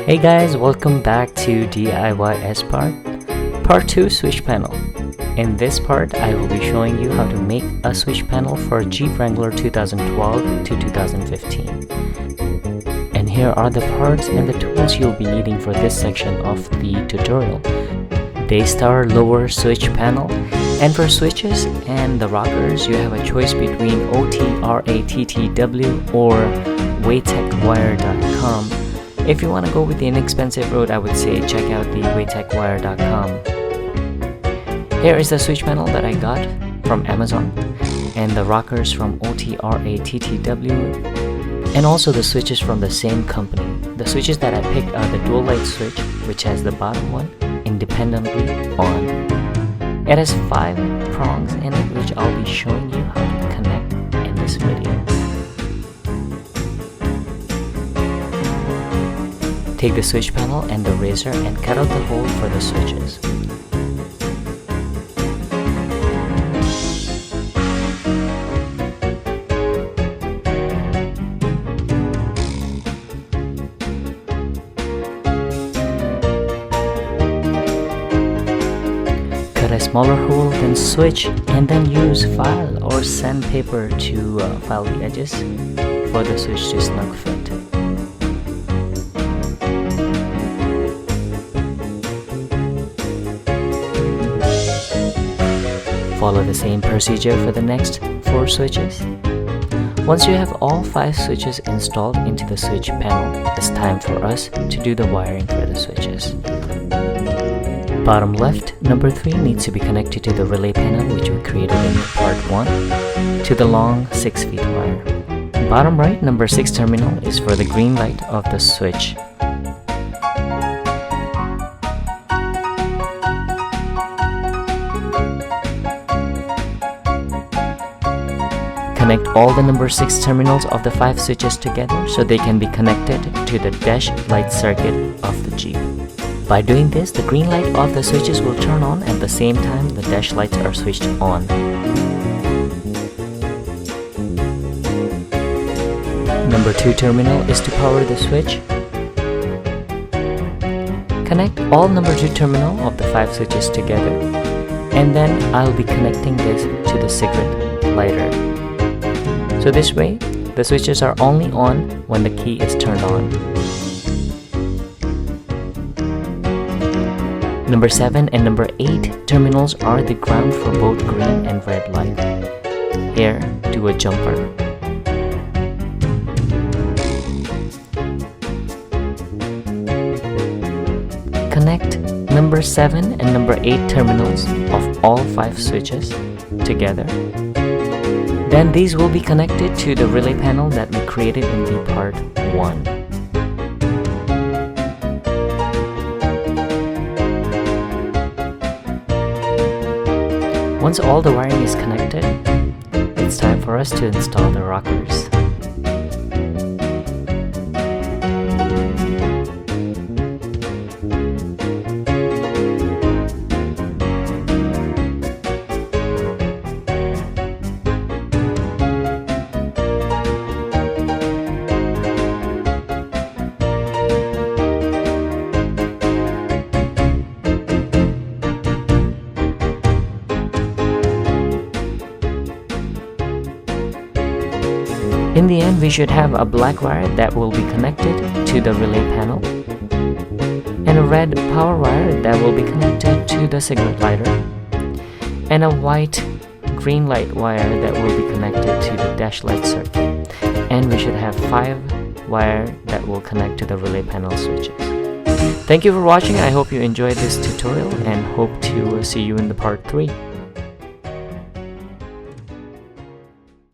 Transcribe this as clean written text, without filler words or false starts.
Hey guys, welcome back to DIY sPOD Part 2 switch panel. In this part, I will be showing you how to make a switch panel for Jeep Wrangler 2012 to 2015. And here are the parts and the tools you'll be needing for this section of the tutorial. DayStar Lower switch panel. And for switches and the rockers, you have a choice between OTTRAW or WayTechWire.com. If you want to go with the inexpensive route, I would say check out the WayTechWire.com. Here is the switch panel that I got from Amazon, and the rockers from OTTRAW, and also the switches from the same company. The switches that I picked are the dual light switch, which has the bottom one independently on. It has 5 prongs in it, which I'll be showing you how to connect in this video. Take the switch panel and the razor and cut out the hole for the switches. Cut a smaller hole, then switch, and then use file or sandpaper to file the edges for the switch to snug fit. Follow the same procedure for the next 4 switches. Once you have all 5 switches installed into the switch panel, it's time for us to do the wiring for the switches. Bottom left, number 3 needs to be connected to the relay panel, which we created in part 1, to the long 6 feet wire. Bottom right, number 6 terminal is for the green light of the switch. Connect all the number 6 terminals of the 5 switches together so they can be connected to the dash light circuit of the Jeep. By doing this, the green light of the switches will turn on at the same time the dash lights are switched on. Number 2 terminal is to power the switch. Connect all number 2 terminal of the 5 switches together, and then I'll be connecting this to the cigarette lighter. So this way, the switches are only on when the key is turned on. Number 7 and number 8 terminals are the ground for both green and red light. Here, do a jumper. Connect number 7 and number 8 terminals of all 5 switches together. Then these will be connected to the relay panel that we created in the part 1. Once all the wiring is connected, it's time for us to install the rockers. In the end, we should have a black wire that will be connected to the relay panel, and a red power wire that will be connected to the cigarette lighter, and a white green light wire that will be connected to the dash light circuit. And we should have 5 wire that will connect to the relay panel switches. Thank you for watching. I hope you enjoyed this tutorial and hope to see you in the part 3.